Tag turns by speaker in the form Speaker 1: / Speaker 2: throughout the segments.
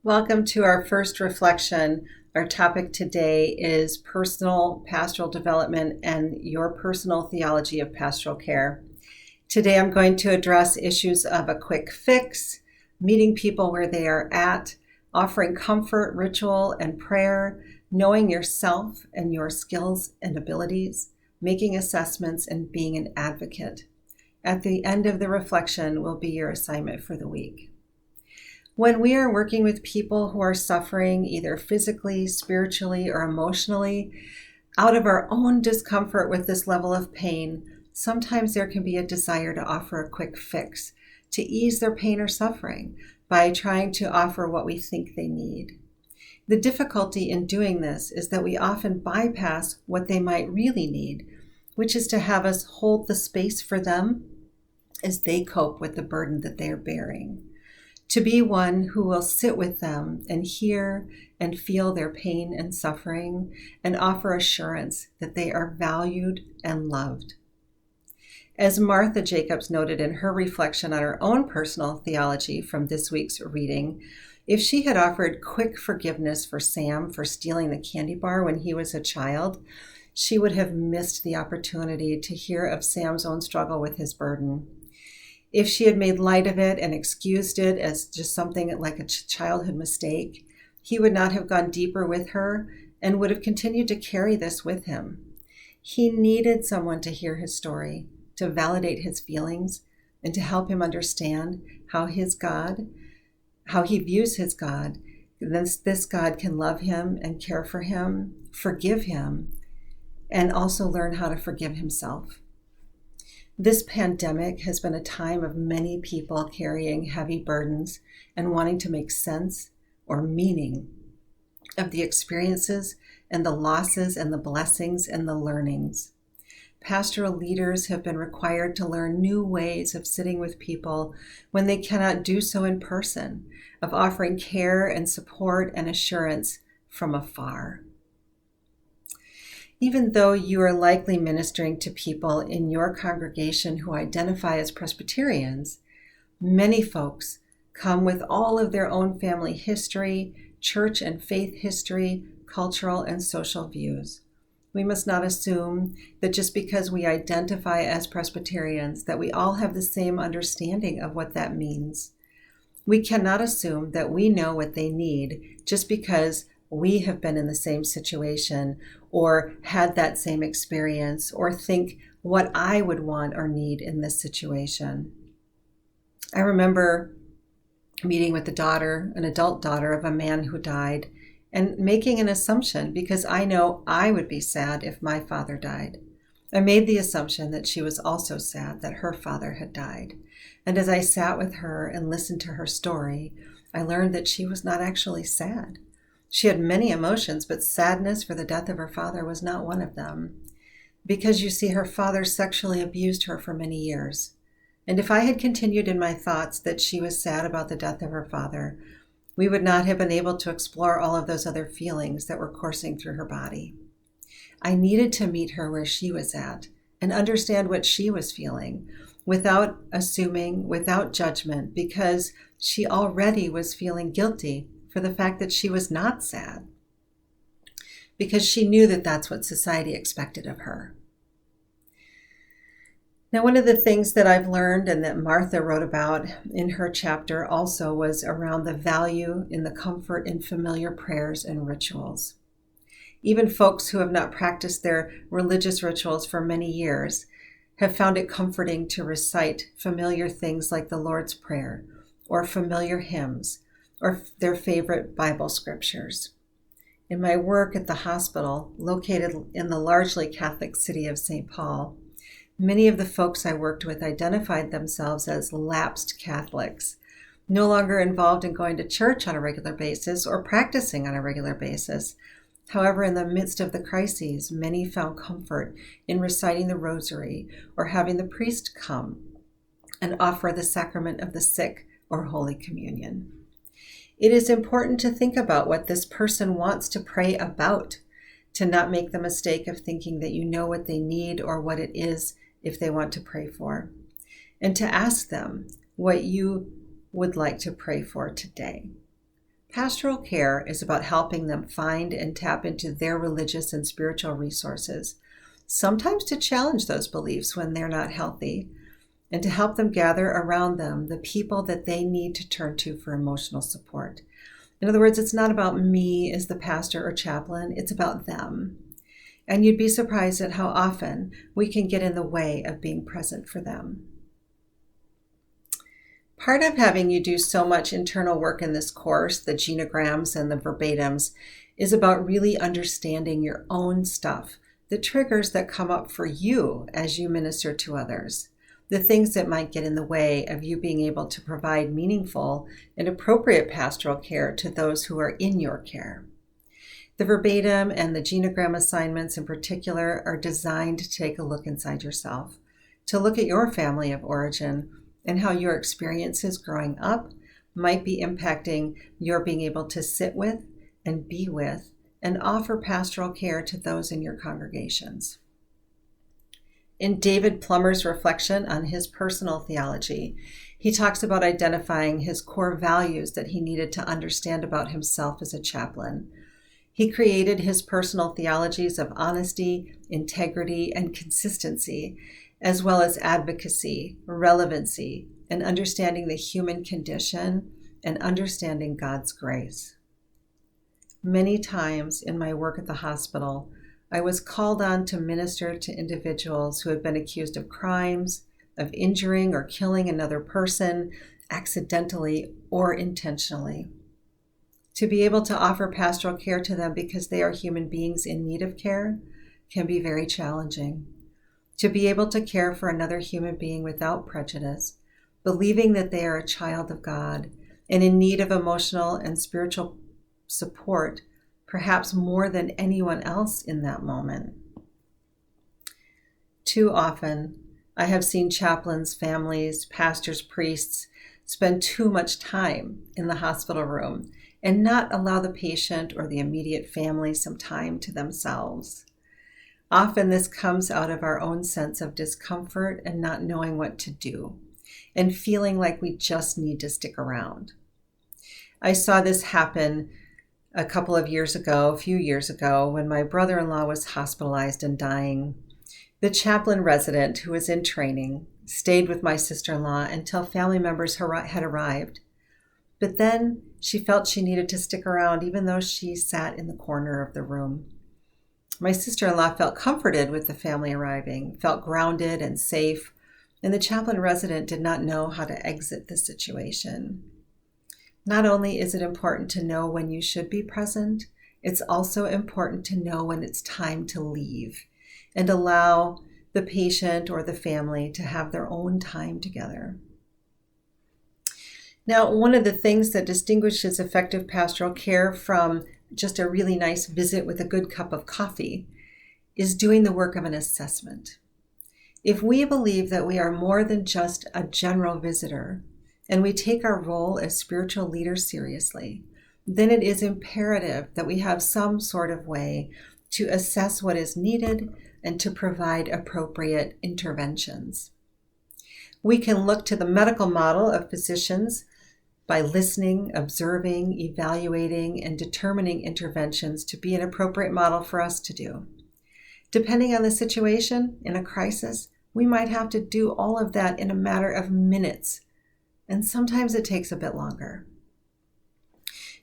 Speaker 1: Welcome to our first reflection. Our topic today is personal pastoral development and your personal theology of pastoral care. Today I'm going to address issues of a quick fix, meeting people where they are at, offering comfort, ritual, and prayer, knowing yourself and your skills and abilities, making assessments, and being an advocate. At the end of the reflection will be your assignment for the week. When we are working with people who are suffering either physically, spiritually, or emotionally, out of our own discomfort with this level of pain, sometimes there can be a desire to offer a quick fix to ease their pain or suffering by trying to offer what we think they need. The difficulty in doing this is that we often bypass what they might really need, which is to have us hold the space for them as they cope with the burden that they are bearing. To be one who will sit with them and hear and feel their pain and suffering and offer assurance that they are valued and loved. As Martha Jacobs noted in her reflection on her own personal theology from this week's reading, if she had offered quick forgiveness for Sam for stealing the candy bar when he was a child, she would have missed the opportunity to hear of Sam's own struggle with his burden. If she had made light of it and excused it as just something like a childhood mistake, he would not have gone deeper with her and would have continued to carry this with him. He needed someone to hear his story, to validate his feelings, and to help him understand how he views his God. This God can love him and care for him, forgive him, and also learn how to forgive himself. This pandemic has been a time of many people carrying heavy burdens and wanting to make sense or meaning of the experiences and the losses and the blessings and the learnings. Pastoral leaders have been required to learn new ways of sitting with people when they cannot do so in person, of offering care and support and assurance from afar. Even though you are likely ministering to people in your congregation who identify as Presbyterians, many folks come with all of their own family history, church and faith history, cultural and social views. We must not assume that just because we identify as Presbyterians that we all have the same understanding of what that means. We cannot assume that we know what they need just because we have been in the same situation or had that same experience or think what I would want or need in this situation. I remember meeting with an adult daughter of a man who died, and making an assumption because I know I would be sad if my father died. I made the assumption that she was also sad that her father had died. And as I sat with her and listened to her story, I learned that she was not actually sad. She had many emotions, but sadness for the death of her father was not one of them. Because you see, her father sexually abused her for many years. And if I had continued in my thoughts that she was sad about the death of her father, we would not have been able to explore all of those other feelings that were coursing through her body. I needed to meet her where she was at and understand what she was feeling without assuming, without judgment, because she already was feeling guilty for the fact that she was not sad, because she knew that that's what society expected of her. Now, one of the things that I've learned and that Martha wrote about in her chapter also was around the value in the comfort in familiar prayers and rituals. Even folks who have not practiced their religious rituals for many years have found it comforting to recite familiar things like the Lord's Prayer or familiar hymns or their favorite Bible scriptures. In my work at the hospital, located in the largely Catholic city of St. Paul, many of the folks I worked with identified themselves as lapsed Catholics, no longer involved in going to church on a regular basis or practicing on a regular basis. However, in the midst of the crises, many found comfort in reciting the rosary or having the priest come and offer the sacrament of the sick or Holy Communion. It is important to think about what this person wants to pray about, to not make the mistake of thinking that you know what they need or what it is if they want to pray for, and to ask them what you would like to pray for today. Pastoral care is about helping them find and tap into their religious and spiritual resources, sometimes to challenge those beliefs when they're not healthy, and to help them gather around them the people that they need to turn to for emotional support. In other words, it's not about me as the pastor or chaplain, it's about them. And you'd be surprised at how often we can get in the way of being present for them. Part of having you do so much internal work in this course, the genograms and the verbatims, is about really understanding your own stuff, the triggers that come up for you as you minister to others, the things that might get in the way of you being able to provide meaningful and appropriate pastoral care to those who are in your care. The verbatim and the genogram assignments in particular are designed to take a look inside yourself, to look at your family of origin and how your experiences growing up might be impacting your being able to sit with and be with and offer pastoral care to those in your congregations. In David Plummer's reflection on his personal theology, he talks about identifying his core values that he needed to understand about himself as a chaplain. He created his personal theologies of honesty, integrity, and consistency, as well as advocacy, relevancy, and understanding the human condition and understanding God's grace. Many times in my work at the hospital, I was called on to minister to individuals who had been accused of crimes, of injuring or killing another person, accidentally or intentionally. To be able to offer pastoral care to them because they are human beings in need of care can be very challenging. To be able to care for another human being without prejudice, believing that they are a child of God and in need of emotional and spiritual support, perhaps more than anyone else in that moment. Too often, I have seen chaplains, families, pastors, priests spend too much time in the hospital room and not allow the patient or the immediate family some time to themselves. Often this comes out of our own sense of discomfort and not knowing what to do, and feeling like we just need to stick around. I saw this happen a few years ago, when my brother-in-law was hospitalized and dying. The chaplain resident, who was in training, stayed with my sister-in-law until family members had arrived. But then she felt she needed to stick around, even though she sat in the corner of the room. My sister-in-law felt comforted with the family arriving, felt grounded and safe, and the chaplain resident did not know how to exit the situation. Not only is it important to know when you should be present, it's also important to know when it's time to leave and allow the patient or the family to have their own time together. Now, one of the things that distinguishes effective pastoral care from just a really nice visit with a good cup of coffee is doing the work of an assessment. If we believe that we are more than just a general visitor, and we take our role as spiritual leaders seriously, then it is imperative that we have some sort of way to assess what is needed and to provide appropriate interventions. We can look to the medical model of physicians by listening, observing, evaluating, and determining interventions to be an appropriate model for us to do. Depending on the situation, in a crisis, we might have to do all of that in a matter of minutes, and sometimes it takes a bit longer.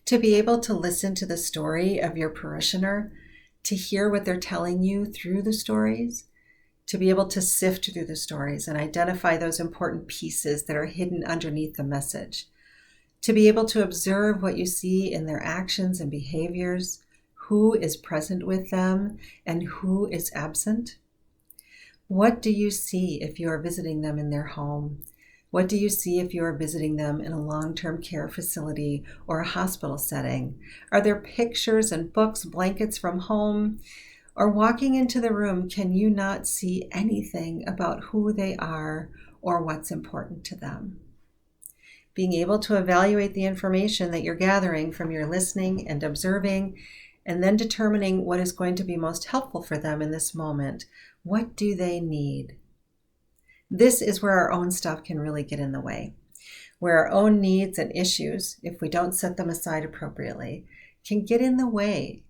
Speaker 1: To be able to listen to the story of your parishioner, to hear what they're telling you through the stories, to be able to sift through the stories and identify those important pieces that are hidden underneath the message, to be able to observe what you see in their actions and behaviors, who is present with them and who is absent. What do you see if you are visiting them in their home? What do you see if you are visiting them in a long-term care facility or a hospital setting? Are there pictures and books, blankets from home? Or walking into the room, can you not see anything about who they are or what's important to them? Being able to evaluate the information that you're gathering from your listening and observing, and then determining what is going to be most helpful for them in this moment. What do they need? This is where our own stuff can really get in the way. where our own needs and issues, if we don't set them aside appropriately, can get in the way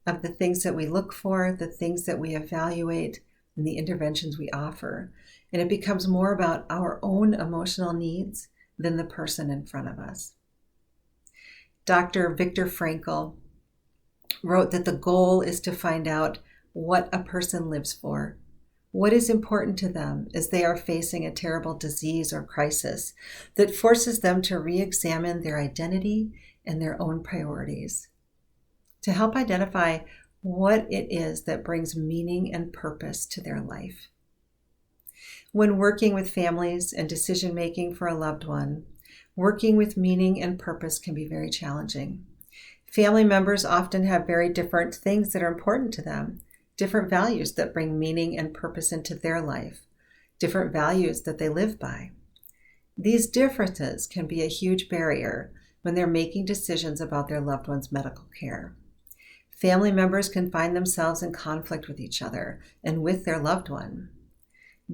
Speaker 1: of the things that we look for, the things that we evaluate, and the interventions we offer. And it becomes more about our own emotional needs than the person in front of us. Dr. Viktor Frankl wrote that the goal is to find out what a person lives for, what is important to them as they are facing a terrible disease or crisis that forces them to re-examine their identity and their own priorities, to help identify what it is that brings meaning and purpose to their life. When working with families and decision-making for a loved one, working with meaning and purpose can be very challenging. Family members often have very different things that are important to them, different values that bring meaning and purpose into their life, different values that they live by. These differences can be a huge barrier when they're making decisions about their loved one's medical care. Family members can find themselves in conflict with each other and with their loved one.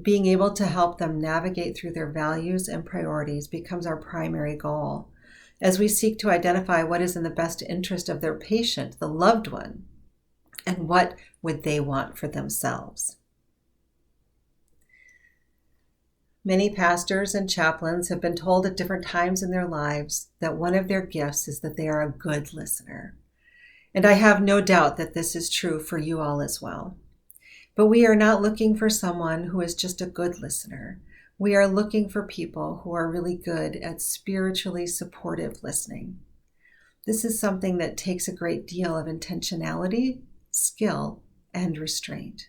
Speaker 1: Being able to help them navigate through their values and priorities becomes our primary goal as we seek to identify what is in the best interest of their patient, the loved one, and what would they want for themselves. Many pastors and chaplains have been told at different times in their lives that one of their gifts is that they are a good listener. And I have no doubt that this is true for you all as well. But we are not looking for someone who is just a good listener. We are looking for people who are really good at spiritually supportive listening. This is something that takes a great deal of intentionality, skill, and restraint.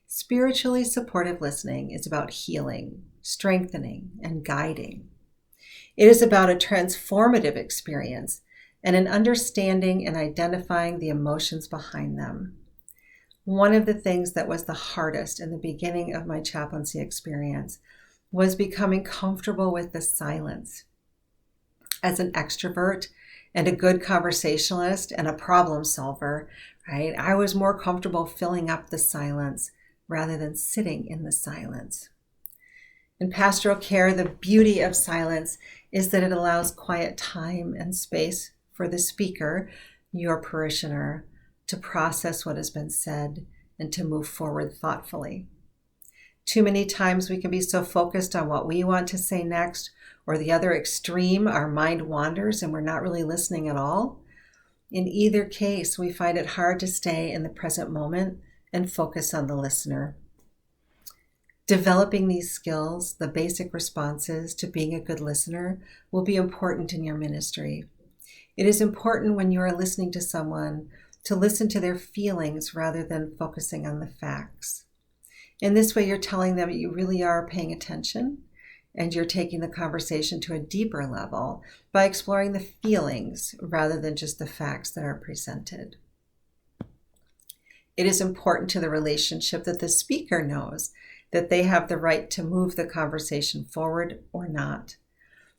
Speaker 1: Spiritually supportive listening is about healing, strengthening, and guiding. It is about a transformative experience and an understanding and identifying the emotions behind them. One of the things that was the hardest in the beginning of my chaplaincy experience was becoming comfortable with the silence. As an extrovert and a good conversationalist and a problem solver, right, I was more comfortable filling up the silence rather than sitting in the silence. In pastoral care, the beauty of silence is that it allows quiet time and space for the speaker, your parishioner, to process what has been said and to move forward thoughtfully. Too many times we can be so focused on what we want to say next, or the other extreme, our mind wanders and we're not really listening at all. In either case, we find it hard to stay in the present moment and focus on the listener. Developing these skills, the basic responses to being a good listener, will be important in your ministry. It is important when you are listening to someone to listen to their feelings rather than focusing on the facts. In this way, you're telling them you really are paying attention and you're taking the conversation to a deeper level by exploring the feelings rather than just the facts that are presented. It is important to the relationship that the speaker knows that they have the right to move the conversation forward or not.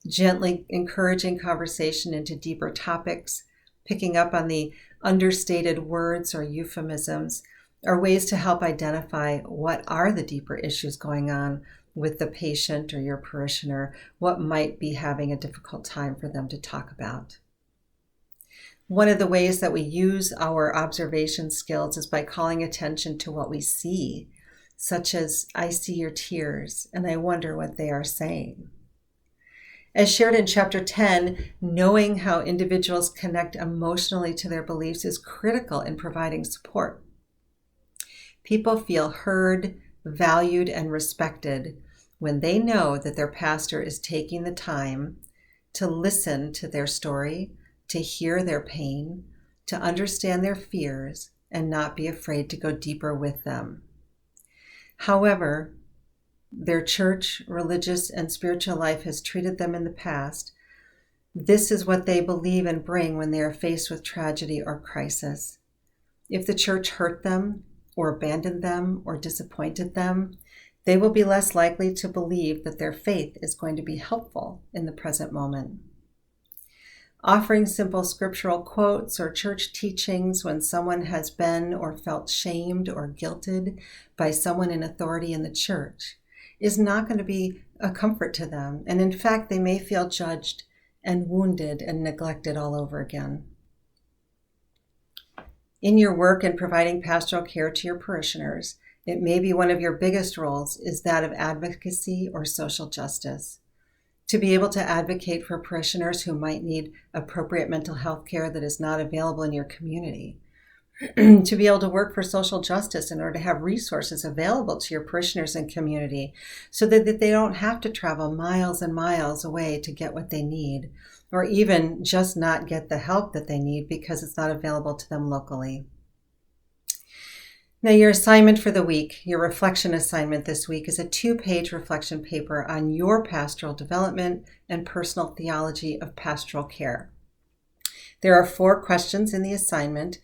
Speaker 1: Gently encouraging conversation into deeper topics, picking up on the understated words or euphemisms, are ways to help identify what are the deeper issues going on with the patient or your parishioner, what might be having a difficult time for them to talk about. One of the ways that we use our observation skills is by calling attention to what we see, such as, I see your tears, and I wonder what they are saying. As shared in Chapter 10, knowing how individuals connect emotionally to their beliefs is critical in providing support. People feel heard, valued, and respected when they know that their pastor is taking the time to listen to their story, to hear their pain, to understand their fears, and not be afraid to go deeper with them. However, their church, religious, and spiritual life has treated them in the past. This is what they believe and bring when they are faced with tragedy or crisis. If the church hurt them, or abandoned them, or disappointed them, they will be less likely to believe that their faith is going to be helpful in the present moment. Offering simple scriptural quotes or church teachings when someone has been or felt shamed or guilted by someone in authority in the church is not going to be a comfort to them. And in fact, they may feel judged and wounded and neglected all over again. In your work in providing pastoral care to your parishioners, it may be one of your biggest roles is that of advocacy or social justice. To be able to advocate for parishioners who might need appropriate mental health care that is not available in your community. To be able to work for social justice in order to have resources available to your parishioners and community so that they don't have to travel miles and miles away to get what they need, or even just not get the help that they need because it's not available to them locally. Now, your assignment for the week, your reflection assignment this week, is a 2-page reflection paper on your pastoral development and personal theology of pastoral care. There are 4 questions in the assignment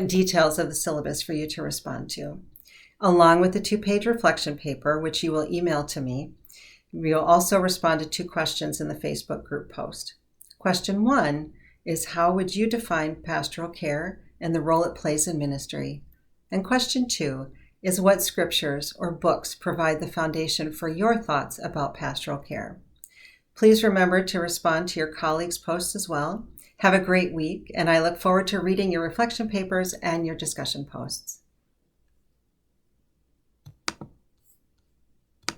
Speaker 1: details of the syllabus for you to respond to. Along with the 2-page reflection paper, which you will email to me, we will also respond to 2 questions in the Facebook group post. Question 1 is, how would you define pastoral care and the role it plays in ministry? And question 2 is, what scriptures or books provide the foundation for your thoughts about pastoral care? Please remember to respond to your colleagues' posts as well. Have a great week, and I look forward to reading your reflection papers and your discussion posts.